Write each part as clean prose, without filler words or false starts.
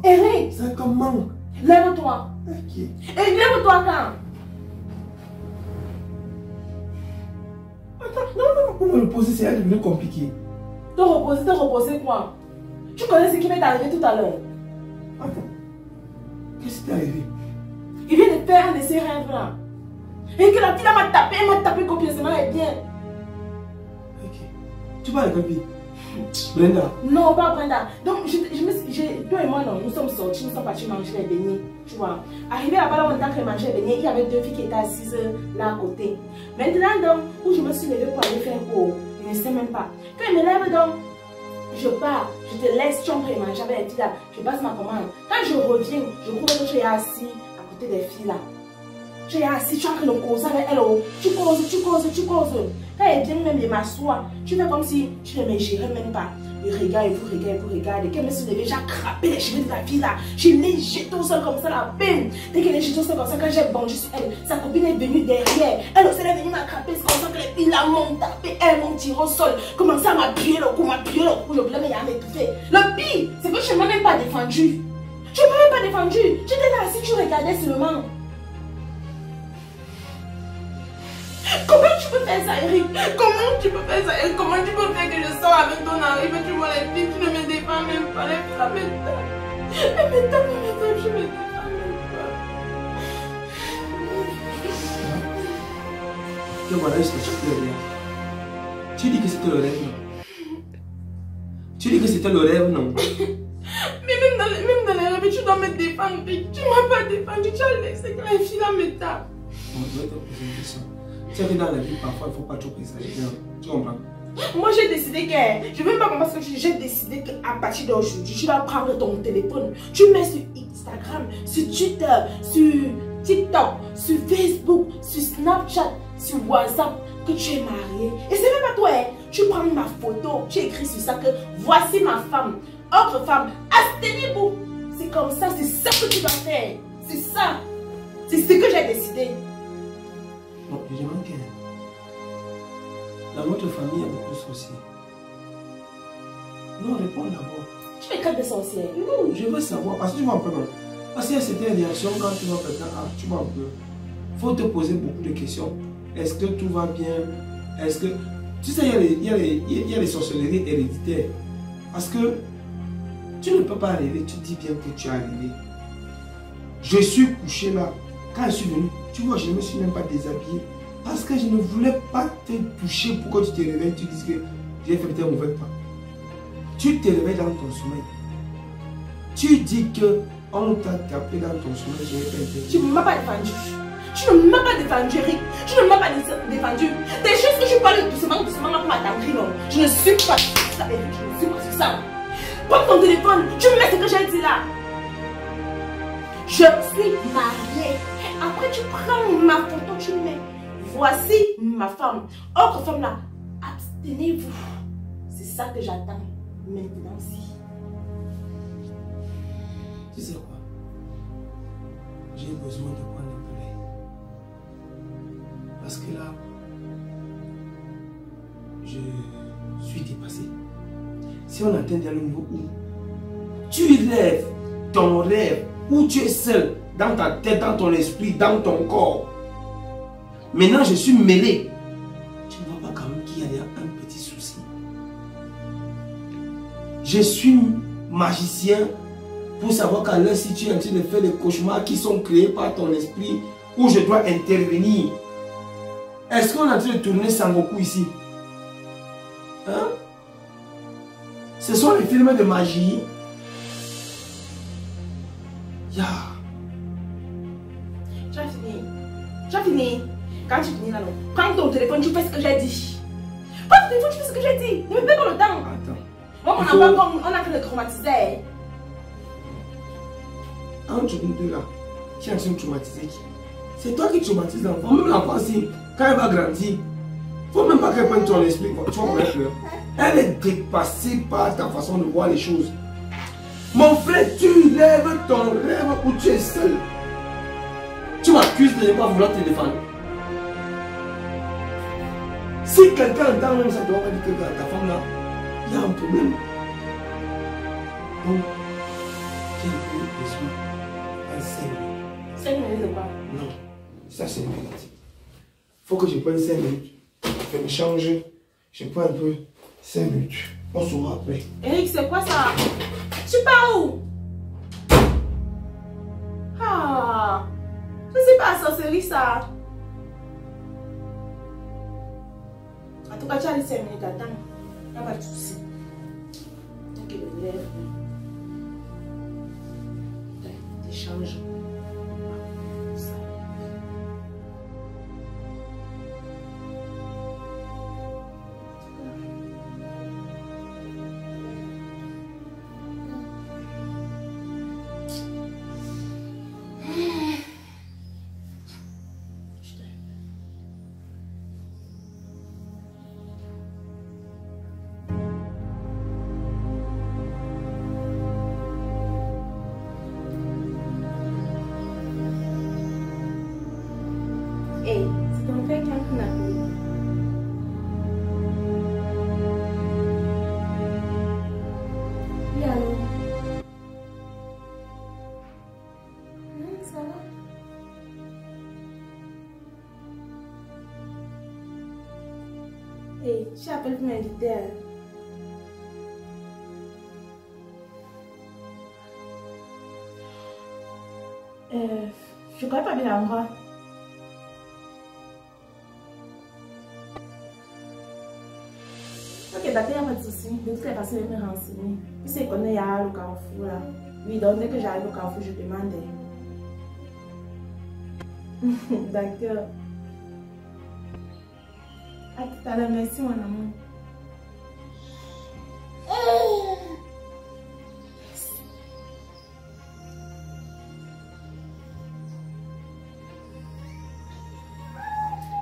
Eric! C'est comment? Lève-toi! Ok. Et lève-toi quand? Attends, non, pour me reposer, c'est devenu compliqué. Te reposer quoi? Tu connais ce qui m'est arrivé tout à l'heure? Attends. Qu'est-ce qui t'est arrivé? Il vient de faire un de ses rêves là. Et que la fille m'a tapé, elle m'a tapé copieusement et bien. Ok. Tu parles avec qui? Brenda? Non, pas Brenda. Donc, toi et moi, non, nous sommes sortis, nous sommes partis manger les beignets. Tu vois. Arrivé là-bas, là, on était manger les beignets, il y avait deux filles qui étaient assises là à côté. Maintenant, donc, où je me suis levée pour aller faire quoi? Je ne sais même pas. Quand il me lève, donc, je pars, je te laisse, tu en pries manger avec les filles là. Je passe ma commande. Quand je reviens, je trouve que tu es assis à côté des filles là. Tu es assis, tu es en train de causer avec elle. Tu causes. Quand elle vient même, je m'assois. Tu fais comme si tu ne me gérais même pas. Je regarde, vous regardez. Quand je me suis levée, j'ai attrapé les cheveux de la fille là. Je l'ai jeté au sol comme ça, la peine. Dès qu'elle est jetée au sol comme ça, quand j'ai bandu sur elle, sa copine est venue derrière. Elle aussi, elle est venue m'attraper. C'est comme ça que les filles là m'ont tapé. Elles m'ont tiré au sol. Commencé à m'appuyer le cou, Le problème est à m'étouffer. Le pire, c'est que je ne m'ai même pas défendu. J'étais là assis, tu regardais seulement. Comment tu peux faire ça, Eric? Comment tu peux faire que je sors avec ton arrive et tu vois les filles, tu ne me défends même pas, les filles, la méthode. Je me défends même pas. Que voilà, je t'ai chuté rien. Tu dis que c'était le rêve, non? Mais même dans les rêves, tu dois me défendre. Tu ne m'as pas défendu, tu as laissé que la fille là me tape. Bon, je vais te poser une question. Tu sais que dans la vie, parfois, il ne faut pas trop présager. Tu comprends? Moi, j'ai décidé que... Je ne veux pas comprendre ce que tu dis. J'ai décidé qu'à partir d'aujourd'hui, tu vas prendre ton téléphone. Tu mets sur Instagram, sur Twitter, sur TikTok, sur Facebook, sur Snapchat, sur WhatsApp, que tu es marié. Et c'est même pas toi, hein. Tu prends ma photo, tu écris sur ça que voici ma femme. Autre femme, abstenez-vous. C'est comme ça, c'est ça que tu vas faire. C'est ça. C'est ce que j'ai décidé. Non, je demande que dans votre famille, il y a beaucoup de sorciers. Non, réponds d'abord. Tu fais crêpes de sorcières. Non, je veux savoir, parce que tu vois un peu non. Parce qu'il y a certaines réactions quand tu vois quelqu'un, tu vois un peu. Il faut te poser beaucoup de questions. Est-ce que tout va bien? Est-ce que... Tu sais, il y a les sorcelleries héréditaires. Parce que tu ne peux pas arriver, tu dis bien que tu es arrivé. Je suis couché là. Quand je suis venu, tu vois, je ne me suis même pas déshabillé. Parce que je ne voulais pas te toucher pour que tu te réveilles. Tu dises que j'ai fait un mauvais pas. Tu te réveilles dans ton sommeil. Tu dis que on t'a tapé dans ton sommeil. Je n'ai pas été. Tu ne m'as pas défendu. Tu ne m'as pas défendu, Eric. Tu ne m'as pas défendu. Des choses que je parle doucement là pour m'attendrir, non. Je ne suis pas sur ça, Eric. Je ne suis pas sur ça. Prends ton téléphone. Tu mets ce que j'ai dit là. Je suis mariée. Après, tu prends ma photo, tu mets. Voici ma femme. Autre femme là. Abstenez-vous. C'est ça que j'attends maintenant-ci. Tu sais quoi? J'ai besoin de prendre un peu l'air. Parce que là, je suis dépassé. Si on atteint le niveau où tu rêves ton rêve, où tu es seul, dans ta tête, dans ton esprit, dans ton corps. Maintenant, je suis mêlé. Tu ne vois pas quand même qu'il y a un petit souci. Je suis magicien pour savoir qu'à l'heure, si tu es en train de faire des cauchemars qui sont créés par ton esprit, où je dois intervenir. Est-ce qu'on est en train de tourner Sangoku ici? Hein? Ce sont les films de magie. Yeah. Tu as fini. Tu as fini. Quand tu finis là, non, prends ton téléphone, tu fais ce que j'ai dit. Prends ton téléphone, tu fais ce que j'ai dit. Ne me perds pas le temps. Attends. Moi, on a fait le traumatiser. Entre nous deux là, qui est en train de traumatiser qui? C'est toi qui traumatises l'enfant. Même l'enfant, si, quand elle va grandir, il ne faut même pas qu'elle prenne ton esprit. Tu vois comment elle pleure. Elle est dépassée par ta façon de voir les choses. Mon frère, tu lèves ton rêve où tu es seul. Tu m'accuses de ne pas vouloir te défendre. Si quelqu'un entend même ça, tu doit pas dire que ta femme là, il y a un problème. Donc, J'ai pris les soins en 5 minutes. 5 minutes de quoi? Non, ça c'est négatif. Faut que je prenne 5 minutes. Je me change, je prends un peu 5 minutes. On saura après. Eric, c'est quoi ça? Tu pars où? Ah, je sais pas, sorcellerie ça. En tout cas, tu as les 5 minutes, attends. Il n'y a pas de souci. Ok, le lèvre. T'échanges. Ça. Hey, c'est ton père qui a appelé. Oui, allô? Ça va? Hey, tu appelles pour m'inviter. Je connais pas bien l'endroit. Ok, d'accord, il n'y a pas de souci. De toutes les façons, je vais me renseigner. Puis c'est qu'on est à le Carrefour là. Oui, donc dès que j'arrive au Carrefour, je demande. D'accord. À tout à l'heure, merci mon amour.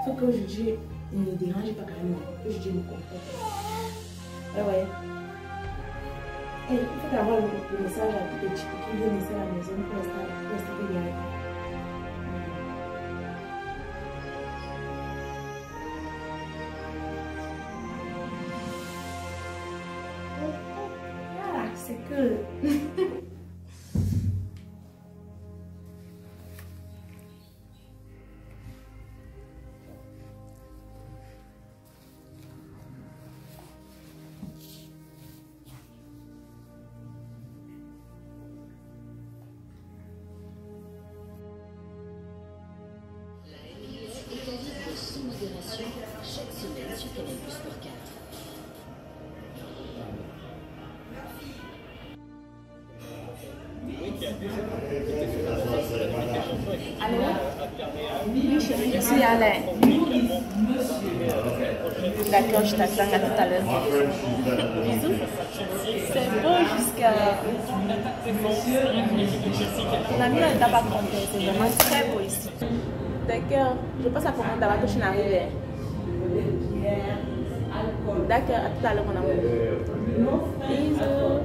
Faut qu'aujourd'hui, il ne me dérange pas quand même. Aujourd'hui, il me comporte. Ouais. Et il faut avoir le message à tout petit pour qu'il vienne laisser à la maison pour rester bien. Ah, c'est cool. Chaque semaine sur Canal+ Sport 4. Allô? Oui, chérie, je suis Alain. D'accord, je t'attends à tout à l'heure. Bisous. C'est beau jusqu'à... La mienne n'est pas trompée, c'est vraiment très beau ici. D'accord, je passe à commande avant que je n'arrive. D'accord, à tout à l'heure mon amour. Bisous.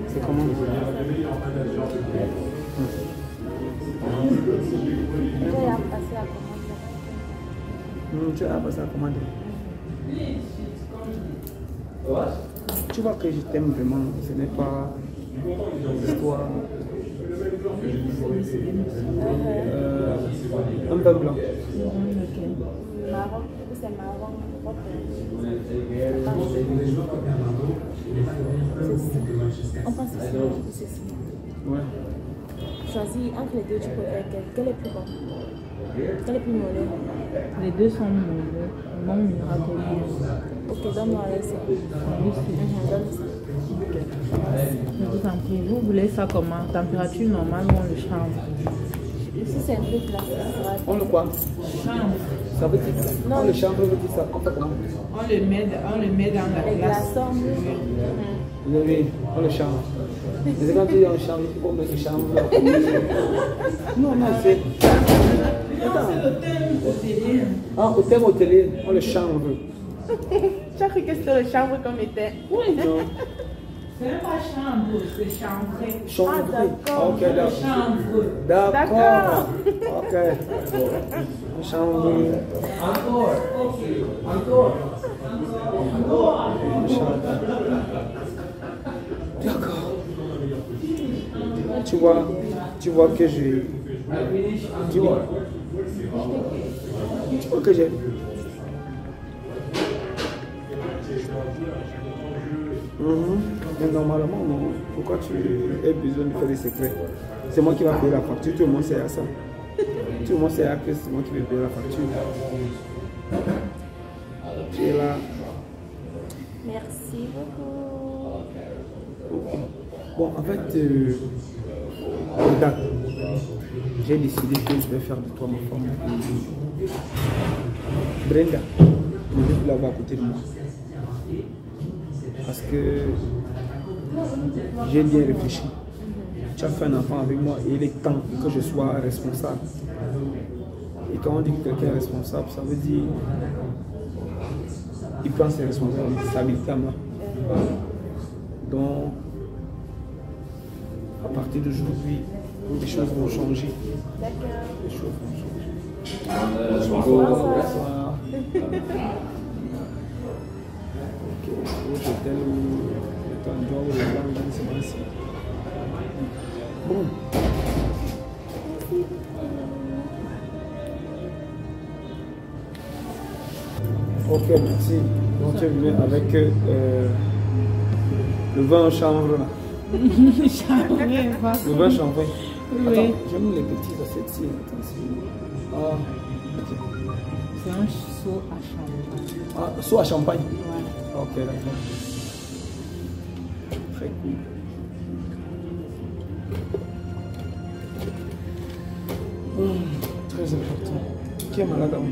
C'est comment? Tu as passé la commande. Tu vois que je t'aime vraiment, ce n'est pas l'histoire. Un peu blanc. Marron, c'est marron. On pense que c'est ceci. Ouais. Choisis entre les deux, tu préfères quel est plus bon? Quel est plus mollet? Les deux sont mollets. Bon, il raconte. Ok, donne-moi ça. Donne ça. Je vous en prie, vous voulez ça comment? Température normale ou on le change? Si c'est un peu plat, ça sera... On le quoi? Change. Ça veut dire ça. Non. On le chambre veut dire ça. On fait comment? On le met dans la Les glace. glaçons. Oui, on le chambre. Mais c'est quand tu es en chambre, il faut mettre une chambre. Non, non, c'est. Attends. Ah, hôtel hôtelier, on le chambre. Tu as cru que c'était le chambre comme était? Oui, non. C'est pas chambre, c'est chambré. Chambre. Ah, d'accord. Ok, d'accord. Chambre. D'accord. Ok. Chambre. Encore. Ok. Encore. D'accord. Tu vois que j'ai. Tu vois que j'ai. Mais normalement, non. Pourquoi tu as besoin de faire des secrets? C'est moi qui va payer la facture. Tout le monde sait à ça. Tout le monde sait que c'est moi qui vais payer la facture. Tu es là. Merci beaucoup. Bon, en fait, regarde, j'ai décidé que je vais faire de toi ma femme. Brenda, je ne vais plus l'avoir à côté de moi. Parce que j'ai bien réfléchi. Tu as fait un enfant avec moi et il est temps que je sois responsable. Et quand on dit que quelqu'un est responsable, ça veut dire qu'il prend ses responsabilités à moi. Donc, à partir d'aujourd'hui, les choses vont changer. D'accord. Les choses vont changer. Bonsoir. Ok, j'étais le endroit où les gens viennent se passer. Bon. Ok, merci. Donc tu es venu avec le vin en chambre là. Le vin champagne. Oui. Attends, j'aime les petits assiettes. Ah, ok. C'est un seau à champagne. Ah, seau à champagne. Ouais. Ok, d'accord. Très cool. Très important. Qui est malade à moi?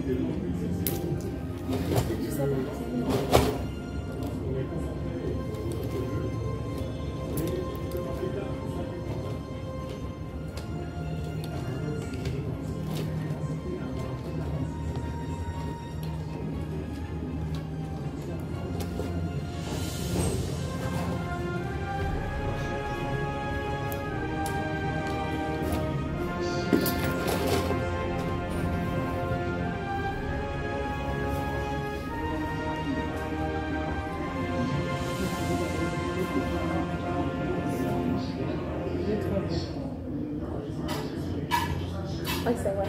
Oui, c'est vrai.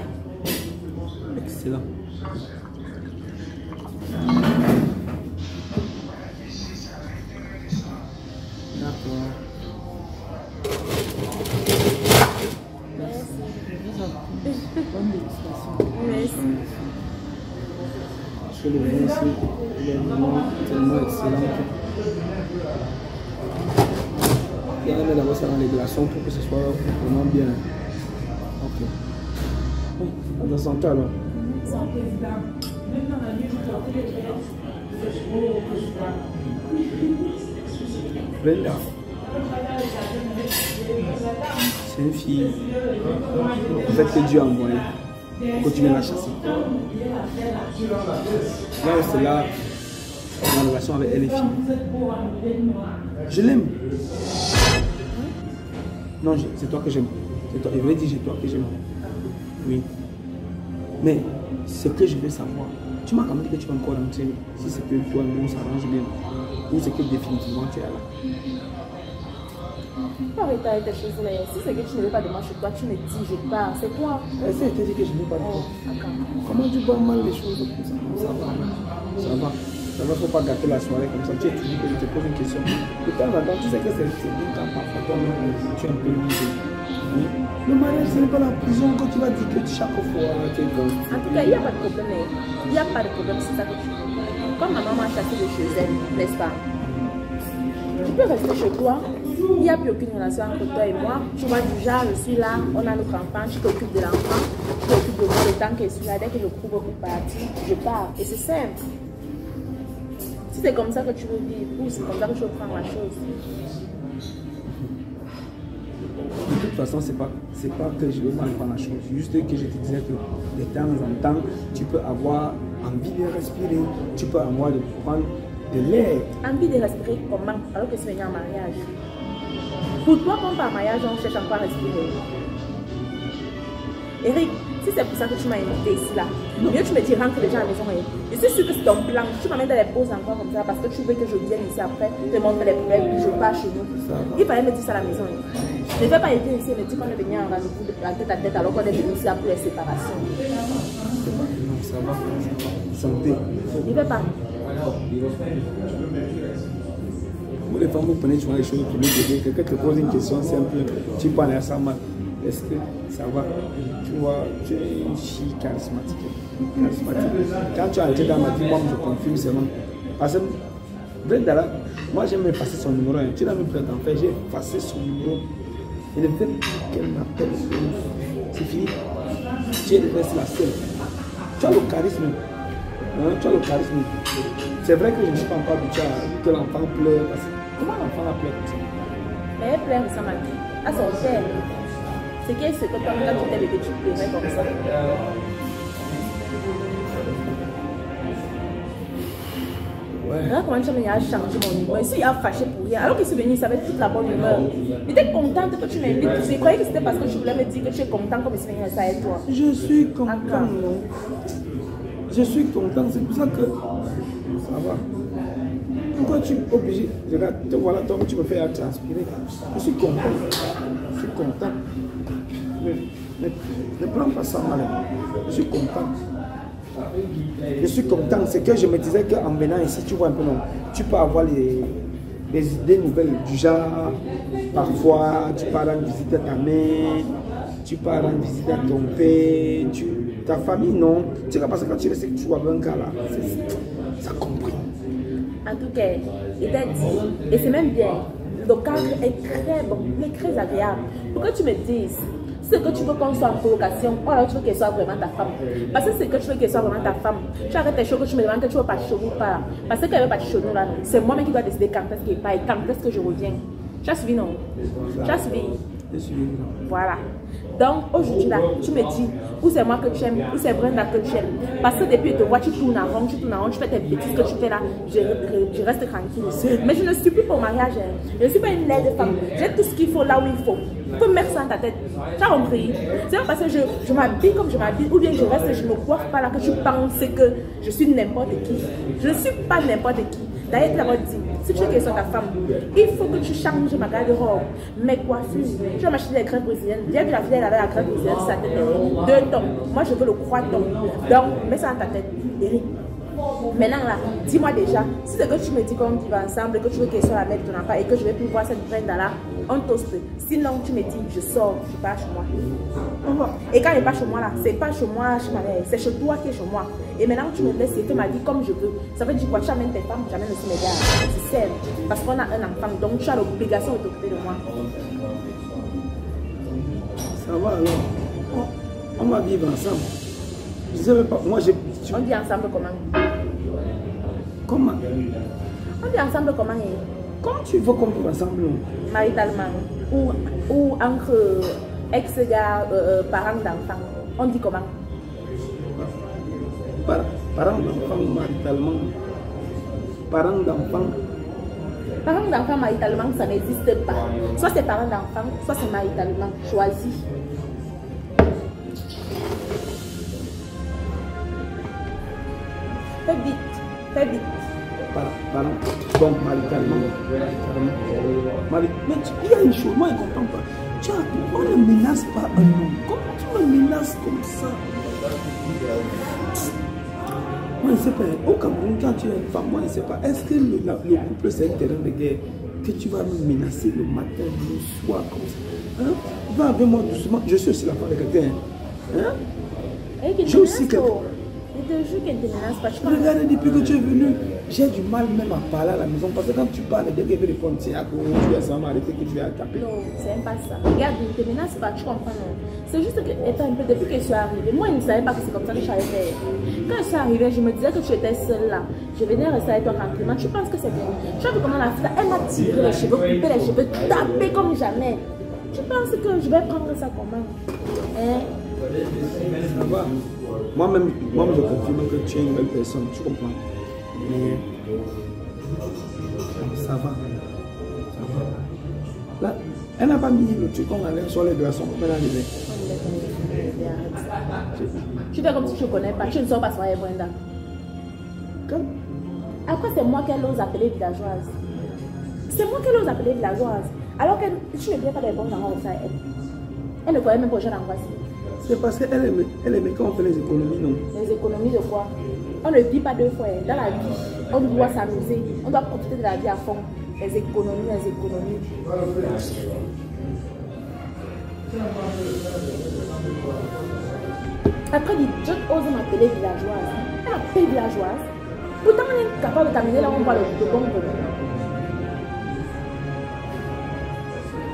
Excellent. D'accord. Bonne dégustation. Merci. Parce que le vin ici, il est vraiment tellement excellent. Il y a un d'abord ça dans les glaçons pour que ce soit vraiment bien. Ok. Bon, on va sentir alors. Brenda. C'est une fille en fait que Dieu a envoyée pour continuer la chasser. Là, c'est là, ma relation avec elle est finie. Je l'aime. Non, c'est toi que j'aime. C'est toi. Je voulais dire, c'est toi que j'aime. Oui. Mais ce que je veux savoir, tu m'as quand même dit que tu vas encore rentrer. Si c'est que toi et moi on s'arrange bien. Ou c'est que définitivement tu es là. Faut arrêter avec tes choses là. Si c'est que tu ne veux pas de moi chez toi, tu me dis, je pars. C'est quoi? Elle s'est dit que je ne veux pas de toi. Comment tu vois mal les choses comme ça? Ça va. Ça va. Ça va, faut pas gâter la soirée comme ça. Tu es toujours que je te pose une question. De temps en temps, tu sais que c'est bien quand parfois toi-même tu es un peu libre. Oui. Le mariage, ce n'est pas la prison que tu vas dire que chaque fois tu es grand. En tout cas, il n'y a pas de problème. Il n'y a pas de problème, c'est ça que tu veux. Comme ma maman a chassé de chez elle, n'est-ce pas? Tu peux rester chez toi. Il n'y a plus aucune relation entre toi et moi. Tu vois, du genre, je suis là, on a notre enfant, tu t'occupes de l'enfant, tu t'occupes de moi le temps que je suis là. Dès que le couple est parti, je pars. Et c'est simple. Si c'est comme ça que tu veux vivre, ou c'est comme ça que tu veux prendre la chose. façon, c'est pas que je veux mal prendre la chose. Juste que je te disais que de temps en temps, tu peux avoir envie de respirer, tu peux avoir de prendre de l'air. Envie de respirer comment alors que c'est venu en mariage? Pour toi, quand par mariage, on cherche encore à respirer. Eric, si c'est pour ça que tu m'as invité ici là, mieux tu me dis rentre déjà à la maison. Je suis sûre que c'est ton plan. Tu m'amènes dans les pauses encore comme ça parce que tu veux que je vienne ici après, te montrer les problèmes, je pars chez nous. Il fallait me dire ça à la maison. Ne fais pas être ici et me dire qu'on est venu en rendez-vous de tête à tête alors qu'on est venu ici après les séparations. Non, ça va. Santé. Ne fais pas. Vous les femmes, vous prenez toujours les choses pour nous aider. Quelqu'un te pose une question simple, tu parles à ça mal. Est-ce que ça va? Tu vois, tu es une fille charismatique. Quand tu as été dans ma vie, moi je confirme seulement. Parce que Brenda là, moi j'aime effacer son numéro. Tu l'as même prêt en fait, j'ai effacé son numéro. Et le fait qu'elle m'appelle, c'est fini. Tu es la seule. Tu as le charisme. Hein? Tu as le charisme. C'est vrai que je ne suis pas encore habitué à que l'enfant pleure. Parce que comment l'enfant la pleure comme ça? Mais elle pleure ça m'a dit. À son père. C'est qu'est-ce que toi, quand tu étais bébé, tu pleurais comme ça. Ouais. Regarde comment tu as changé mon humeur. Ici, il a fâché pour rien. Alors qu'il est venu, il savait toute la bonne humeur. Il était contente que tu m'invites. Je croyais que c'était parce que tu voulais me dire que tu es content comme il est venu à ça avec toi. Je suis content. Je suis content. C'est pour ça que ça va. Pourquoi tu es obligé? Regarde, te voilà, toi, tu me fais transpirer. Je suis content. Je suis content. Ne prends pas ça mal. Je suis content. Je suis content. C'est que je me disais qu'en venant ici, tu vois un peu, non, tu peux avoir des idées nouvelles du genre, parfois, tu pars rendre visite à ta mère, tu pars rendre visite à ton père, ta famille, non. Tu sais, parce que quand tu restes, tu vois un gars là, ça comprend. En tout cas, il t'a dit, et c'est même bien, le cadre est très bon, il est très agréable. Pourquoi tu me dises ce que tu veux qu'on soit en colocation, ou alors tu veux qu'elle soit vraiment ta femme? Parce que c'est que tu veux qu'elle soit vraiment ta femme. Tu arrêtes tes choses que tu me demandes que tu veux partir chez nous ou pas. Parce qu'elle veut partir chez nous là, c'est moi-même qui dois décider quand est-ce qu'elle part et quand est-ce que je reviens. Tu as suivi, non? Tu as suivi? Je suis. Voilà. Donc aujourd'hui là, tu me dis où c'est moi que tu aimes, où c'est Brenda que tu aimes. Parce que depuis que tu vois, tu tournes en rond, tu fais tes bêtises que tu fais là, je reste tranquille. Mais je ne suis plus pour mariage. Hein. Je ne suis pas une laide femme. J'ai tout ce qu'il faut là où il faut. Tu peux mettre ça dans ta tête. Tu as compris? C'est pas parce que je m'habille comme je m'habille, ou bien je reste, je ne me coiffe pas là que tu penses que je suis n'importe qui. Je ne suis pas n'importe qui. D'ailleurs, tu l'as dit, si tu veux qu'elle soit ta femme, il faut que tu changes ma garde-robe, mes coiffures. Tu vas m'acheter des crêpes brésiliennes. Bien que la fille elle avait la crêpe brésilienne, ça te fait 2 tons. Moi, je veux le croix-ton. Donc, mets ça dans ta tête. Eric. Maintenant là, dis-moi déjà, si c'est que tu me dis qu'on vit ensemble, que tu veux qu'elle soit la mère de ton enfant et que je vais plus voir cette Brenda là, on toast. Sinon, tu me dis, je sors, je pars chez moi. Et quand je pars chez moi là, c'est pas chez moi, chez ma mère, c'est chez toi qui est chez moi. Et maintenant, tu me laisses faire ma vie comme je veux. Ça veut dire quoi? Tu amènes tes femmes, j'amène aussi mes gars. Tu sais, parce qu'on a un enfant, donc tu as l'obligation de t'occuper de moi. Ça va alors. On va vivre ensemble. Je sais même pas, moi j'ai... On vit ensemble comment? Comment? On vit ensemble comment? Comment tu veux qu'on vive ensemble? Maritalement. Ou entre ex-gars, parents d'enfants. On dit comment? Parents d'enfants, maritalement. Parents d'enfants. Parents d'enfants, maritalement, ça n'existe pas. Soit c'est parents d'enfants, soit c'est maritalement. Choisis. Fais vite, fais vite. Pardon. Bon, maritalement. Mais il y a une chose, moi je ne comprends pas. Tu as, on ne menace pas un homme. Comment tu me menaces comme ça? Moi je ne sais pas. Au Cameroun, quand tu es une femme, moi je ne sais pas. Est-ce que le couple c'est un terrain de guerre que tu vas me menacer le matin, le soir comme ça? Hein? Va avec moi doucement. Je suis aussi la femme de quelqu'un. Hein? Je aussi quelqu'un. Je te jure qu'elle ne te menace pas. Regarde, depuis que tu es venu, j'ai du mal même à parler à la maison parce que quand tu parles, dès qu'elle veut répondre, c'est à cause tu vas seulement arrêter que tu vas taper. Non, c'est même pas ça. Regarde, ne te menace pas, tu comprends, non? C'est juste que, étant un peu, depuis que je suis arrivée, moi, je ne savais pas que c'est comme ça que je savais faire. Quand je suis arrivée, je me disais que tu étais seule là. Je venais rester avec toi tranquillement. Tu penses que c'est bien? Tu as vu comment la fille, elle m'a tiré les cheveux, coupé les cheveux, tapé comme jamais. Tu penses que je vais prendre ça comment? Hein? Ça va. Moi-même, je confirme que tu es une belle personne, tu comprends? Mais ça va. Là, elle n'a pas mis le truc qu'on allait sur les glaçons comme elle a levé. Tu fais comme si je ne connais pas. Tu ne sors pas soirée, Brenda. Après, c'est moi qu'elle ose appeler villageoise. C'est moi qu'elle ose appeler villageoise. Alors que tu ne viens pas des bons endroits comme ça. Elle ne connaît même pas les gens d'angoisse. C'est parce qu'elle aimait quand on fait les économies, non? Les économies de quoi? On ne vit pas deux fois. Dans la vie, on doit s'amuser. On doit profiter de la vie à fond. Les économies, les économies. Après, je ose m'appeler villageoise. Elle m'appelle villageoise. Pourtant, on est capable de t'amener là où on voit le bon côté.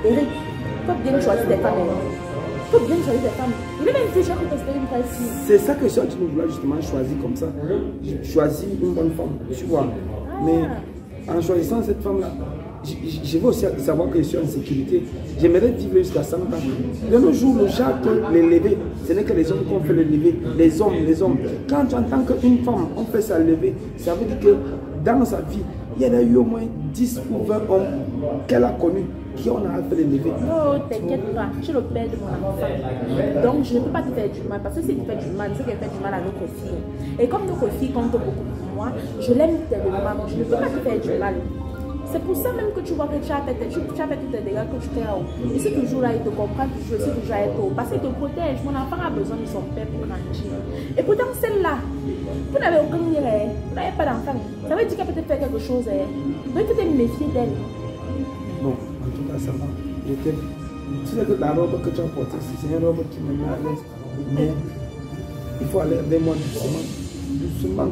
Eric, il faut bien choisir des femmes. Il faut bien choisir des femmes. Il est même déjà que c'était une vraie fille. C'est ça que je suis voulais justement choisir comme ça. J'ai choisi une bonne femme, tu vois. Mais en choisissant cette femme-là, je veux aussi savoir que je suis en sécurité. J'aimerais vivre jusqu'à 100 ans. De nos jours, le genre que les lever, ce n'est que les hommes qui ont fait les lever. Les hommes. Quand tu entends qu'une femme, on fait ça lever, ça veut dire que dans sa vie, il y en a eu au moins 10 ou 20 hommes qu'elle a connus qui ont fait les lever. Non, t'inquiète pas, je suis le père de mon enfant. Donc je ne peux pas te faire du mal, parce que si tu fais du mal, c'est qu'elle fait du mal à notre fille. Et comme notre fille compte beaucoup pour moi, je l'aime tellement, je ne peux pas te faire du mal. C'est pour ça même que tu vois que tu as fait tous tes dégâts que tu fais là-haut. Il est toujours là, il te comprend toujours, il est toujours à être haut. Parce qu'il te protège. Mon enfant a besoin de son père pour grandir. Et pourtant, celle-là, vous n'avez aucun lien, vous n'avez pas d'enfant. Ça veut dire qu'elle peut te faire quelque chose. Donc, il faut te méfier d'elle. Bon, en tout cas, ça va. Tu sais que la robe que tu as portée, c'est une robe qui me met à l'aise. Mais il faut aller avec moi doucement.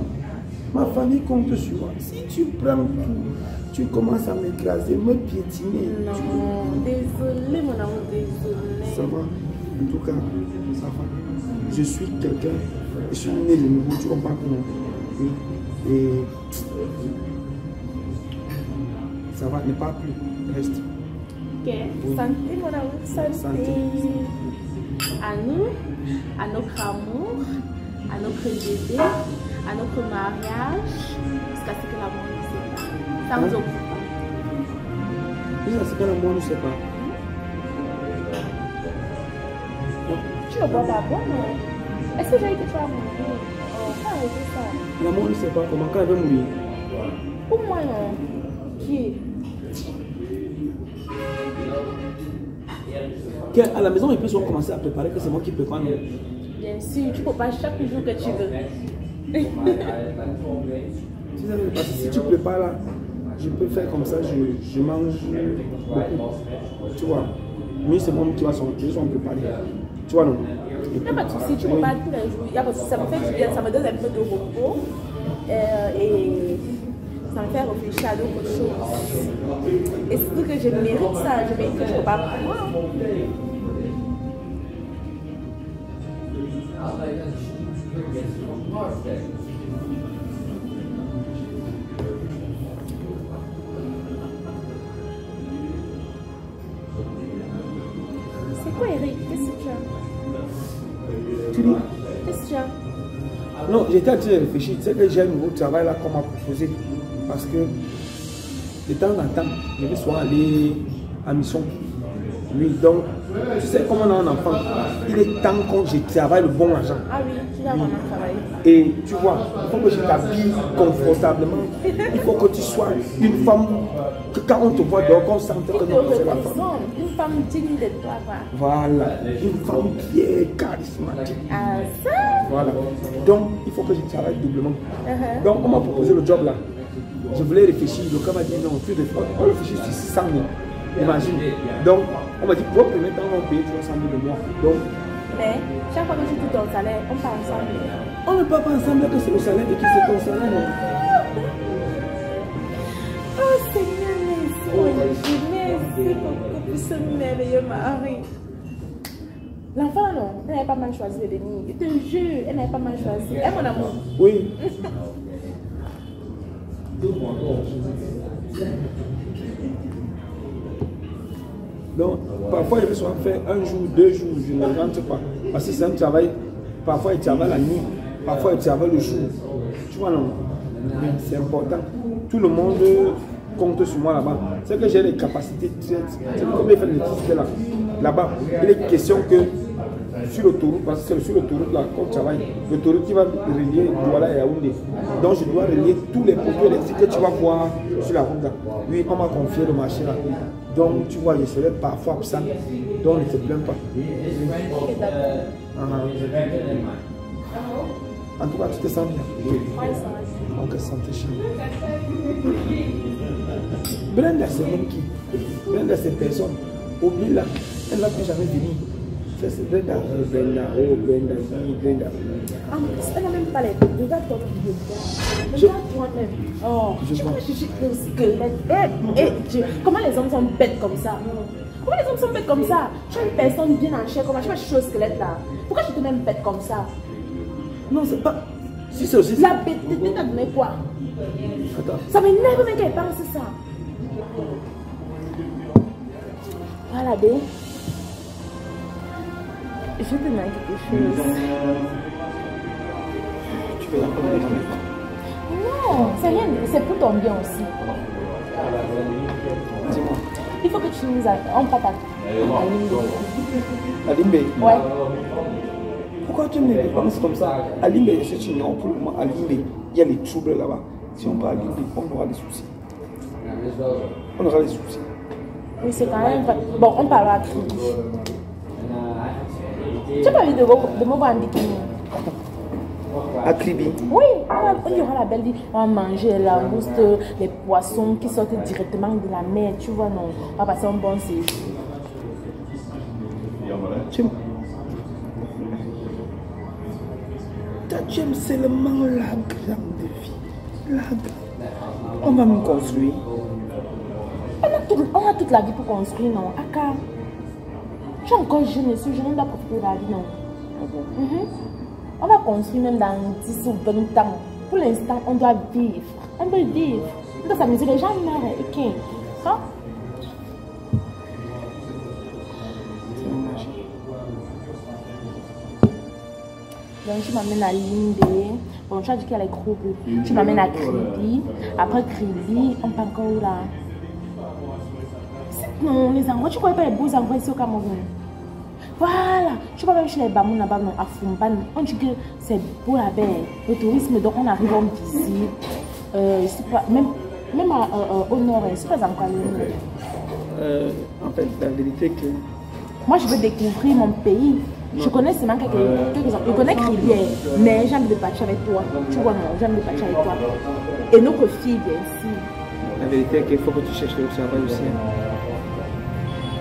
Ma famille compte sur moi. Si tu prends tout, tu commences à m'écraser, me piétiner. Non, désolé mon amour, désolé. Ça va. En tout cas, ça va. Je suis quelqu'un, je suis né de nouveau, tu comprends comment? Oui. Et ça va, ne parle plus. Reste. Ok, oui. Santé mon amour, santé. À nous, à notre amour, à notre bébé, à notre mariage, jusqu'à ce que l'amour ne sépare. Ça nous occupe pas. Jusqu'à ce que l'amour ne sépare. Tu ne bois pas bon, non? Est-ce que j'ai dit que tu vas mourir? Oh, pas arrêter ça. L'amour ne sépare comment? Quand elle veut mourir? Pour moi, non. Qui? À la maison, ils peuvent commencer à préparer que c'est moi qui prépare. Bien sûr, tu peux pas chaque jour que tu veux. Parce que si tu prépares là, je peux faire comme ça, je mange beaucoup. Tu vois, mais c'est moi qui va s'en préparer. Tu vois, non? Il n'y a pas de souci, tu peux pas tous les jours. Il y a pas de souci, ça me fait du bien, ça me donne un peu de repos. Et ça me fait réfléchir à d'autres choses. Et surtout que je mérite ça, je mérite que je ne peux pas pour moi. C'est quoi Eric? Qu'est-ce que tu as? Tu dis? Qu'est-ce que tu as? Non, j'étais en train de réfléchir. Tu sais que j'ai un nouveau travail là qu'on m'a proposé. Parce que de temps en temps, je vais souvent aller à mission. Oui, donc, tu sais comment on a un enfant, il est temps que je travaille le bon argent. Ah oui, tu dois vraiment travailler. Et tu vois, il faut que je t'habille confortablement. Il faut que tu sois une femme que quand on te voit dehors, on sente que non, c'est la femme. Une femme digne de toi, Voilà, une femme qui est charismatique. Ah, ça? Voilà. Donc, il faut que je travaille doublement. Donc, on m'a proposé le job là. Je voulais réfléchir. Le gars m'a dit non, on réfléchit sur 600 000. Imagine. Donc, on m'a dit, pour le premier temps, on va payer 300 000 le mois. Donc, mais chaque fois que tu touches ton salaire, on part ensemble. on ne part pas ensemble que c'est le salaire de qui c'est ton salaire. Oh Seigneur, merci. Merci beaucoup pour ce merveilleux mari. L'enfant, non, elle n'avait pas mal choisi de venir. Je te jure, elle n'avait pas mal choisi. Elle, mon amour. Oui. Donc, parfois, il peut souvent faire un jour, 2 jours, je ne rentre pas. Parce que c'est un travail, parfois il travaille la nuit, parfois il travaille le jour. Tu vois, non? C'est important. Tout le monde compte sur moi là-bas. C'est que j'ai les capacités. C'est comme les faire l'électricité là-bas. Il est question que sur l'autoroute, parce que c'est sur l'autoroute là qu'on travaille, l'autoroute qui va relier Douala et Yaoundé. Donc je dois relier tous les poteaux électriques que tu vas voir sur la route là. Oui, on m'a confié le marché là. Donc tu vois, je serai parfois absent. Donc ne te plains pas. En tout cas, tu te sens bien. Donc santé chez nous. Brenda, c'est même qui? Brenda, c'est personne. Oublie là, elle ne va plus jamais venir. C'est Brenda, Brenda, oh Brenda, Brenda. Ah, elle n'a même pas les deux. Regarde ton vidéo. Regarde toi-même. Oh, tu vois, je suis le squelette. Comment les hommes sont bêtes comme ça? Comment les hommes sont bêtes comme ça? Tu es une personne bien en chair, comment tu vas chercher au squelette là? Pourquoi tu te mets bête comme ça? Non, c'est pas. Si c'est aussi. La bêteté t'a donné quoi? Attends. Ça m'énerve même qu'elle pense ça. Voilà, bé. Je vais te demander quelque chose. Tu veux la connaître? Non, c'est rien, c'est pour ton bien aussi. Dis-moi. Il faut que tu nous on part à Alimbe. Ouais. Pourquoi tu me penses comme ça? Alimbe, je suis ignorant pour le moment. Alimbe, il y a les troubles là-bas. Si on parle d'Alimbe, on aura des soucis. On aura des soucis. Oui, c'est quand même vrai. Bon, on parlera de Kribi. Tu n'as pas envie de me voir en bikini? À Kribi? Oui, il y aura la belle vie. On va manger la langouste, les poissons qui sortent directement de la mer. Tu vois, non? On va passer un bon séjour. Tu aimes seulement la grande vie. La grande. On va me construire. On a toute la vie pour construire, non? Aka, tu es encore jeune, je ne dois profiter de la vie, non? On va construire même dans 10 ou 20 ans. Pour l'instant, on doit vivre. On doit vivre. On doit s'amuser. Les gens meurent. Et qui? Hein? Donc, tu m'amènes à Lindé. Bon, tu as dit qu'il y a les groupes. Tu m'amènes à Kribi. Après Kribi, on part encore où là? Non, les endroits, tu ne connais pas les beaux endroits ici au Cameroun. Voilà, tu vas même chez les Bamoun là-bas, à Fumban. On dit que c'est beau là-bas. Le tourisme, donc on arrive, on visite. Pas, même au nord, c'est pas encore le nord. En fait, la vérité que. Moi, je veux découvrir mon pays. Je connais seulement quelques je connais Kribière, mais j'ai envie de partir avec toi. Tu vois, non, j'ai envie de partir avec toi. Et notre fille, bien sûr. La vérité est qu'il faut que tu cherches le travail aussi.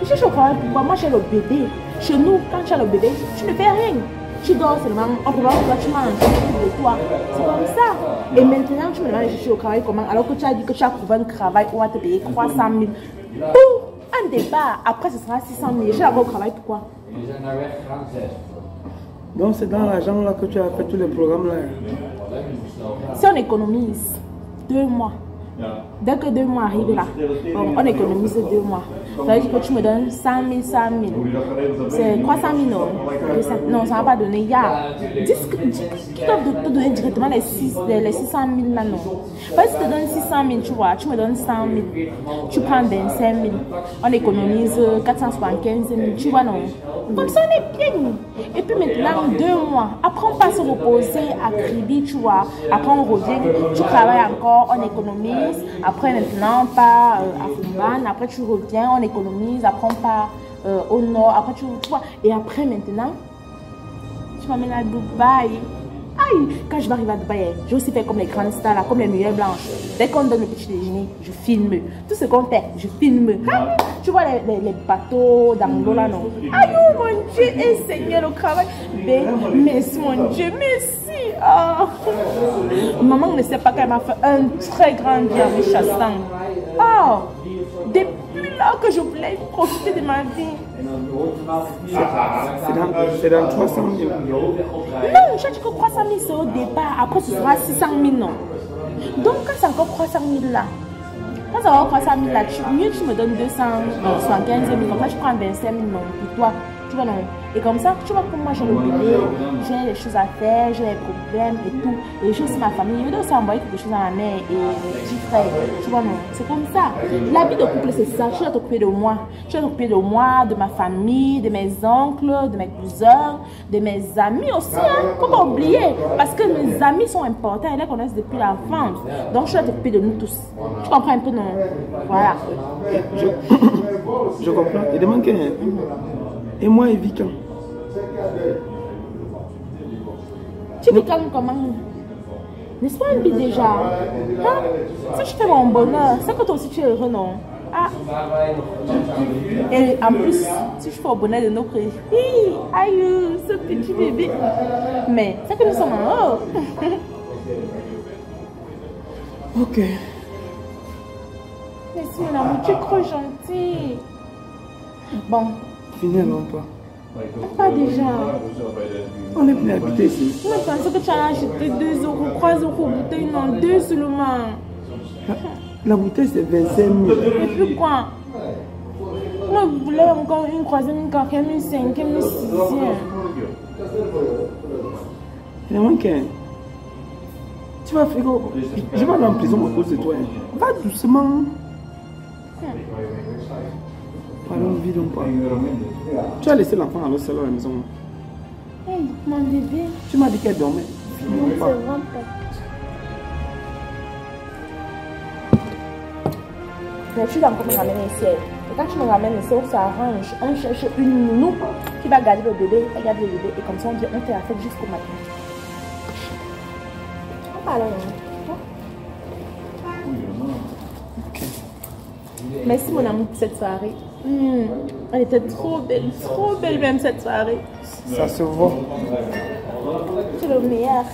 Je cherche au travail, pourquoi? Moi, j'ai le bébé. Chez nous, quand tu as le bébé, tu ne fais rien. Tu dors seulement, on peut voir que tu manges, tu de toi. C'est comme ça. Et maintenant, tu me demandes de chercher au travail comment? Alors que tu as dit que tu as trouvé un travail où on va te payer 300 000. Pour un départ, après ce sera 600 000. Je vais avoir au travail pourquoi? Donc c'est dans l'argent là que tu as fait tous les programmes là. Si on économise 2 mois, dès que 2 mois arrivent là, on économise 2 mois. Ça veut dire que tu me donnes 100 000, 100 000. C'est 300 000, non? Non, ça ne va pas donner. Il y a 10 qui doivent te donner directement les 600 000 là, non? Parce que si tu te donnes 600 000, tu vois, tu me donnes 100 000. Tu prends 25 000. On économise 475 000, tu vois, non? Comme ça, on est bien. Et puis maintenant, 2 mois. Après, on passe se reposer à Kribi, tu vois. Après, on revient. Tu travailles encore, on économise. Après, maintenant, on part à Fumban. Après, tu reviens, on économise. Après, on part au nord. Après, tu vois. Et après, maintenant, tu m'amènes à Dubaï. Aïe, quand je vais arriver à Dubaï, je vais aussi faire comme les grandes stars, là, comme les meilleures blanches. Dès qu'on donne le petit déjeuner, je filme. Tout ce qu'on fait, je filme. Ah, tu vois les bateaux dans l'eau là, non? Aïe, oh mon Dieu, et Seigneur, au travail. Merci, mon Dieu, merci. Oh. Maman ne sait pas qu'elle m'a fait un très grand bien avec Chassan. Oh, depuis là que je voulais profiter de ma vie. C'est dans 300 000. Non, je dis que 300 000 c'est au départ. Après, ce sera 600 000, non? Donc, quand c'est encore 300 000 là, Quand ça va 300 000 là, mieux tu me donnes 275 000, comme ça je prends 25 000 non, pour toi. Tu vois, non. Et comme ça, tu vois comme moi j'ai le bébé, j'ai des choses à faire, j'ai des problèmes et tout. Et les choses de ma famille, je vais aussi envoyer quelque chose à ma mère et mes petits frères. Tu vois, non. C'est comme ça. La vie de couple, c'est ça. Tu dois t'occuper de moi. Tu dois t'occuper de moi, de ma famille, de mes oncles, de mes cousins, de mes amis aussi. Hein. Faut pas oublier. Parce que mes amis sont importants. Ils les connaissent depuis l'enfance. Donc, je dois t'occuper de nous tous. Tu comprends un peu, non? Voilà. Je comprends. Et demande que... Et moi, et vis quand? Tu vis quand comment? N'est-ce pas un peu déjà? Hein? Si je fais mon bonheur, c'est que toi aussi tu es heureux, non? Ah. Et en plus, si je fais au bonheur de nos frères, aïe, ce petit bébé. Mais c'est que nous sommes en haut. Ok. Merci mon amour, tu es trop gentil. Bon. Finalement pas. Pas déjà. On est venu habiter ici. Moi, je pensais que tu allais acheter 2 euros, 3 euros bouteille, non, 2 seulement. La bouteille c'est 25 000. Et puis quoi? Moi, je voulais encore une troisième, une quatrième, une cinquième, une sixième. Finalement que... Tu vas faire... Je vais aller en prison à cause de toi. Va doucement. Parlons vite donc pas. Tu as laissé l'enfant à l'autre seul à la maison. Hey, mon bébé. Tu m'as dit qu'elle dormait. Non, c'est vraiment pas. Mais tu vas encore me ramener ici. Et quand tu me ramènes ici, on s'arrange. On cherche une nounou qui va garder le bébé. Elle garde le bébé. Et comme ça, on fait la fête jusqu'au matin. On parle. Ok. Merci mon amour pour cette soirée. Elle était trop belle même cette soirée. Ça se voit. C'est le meilleur.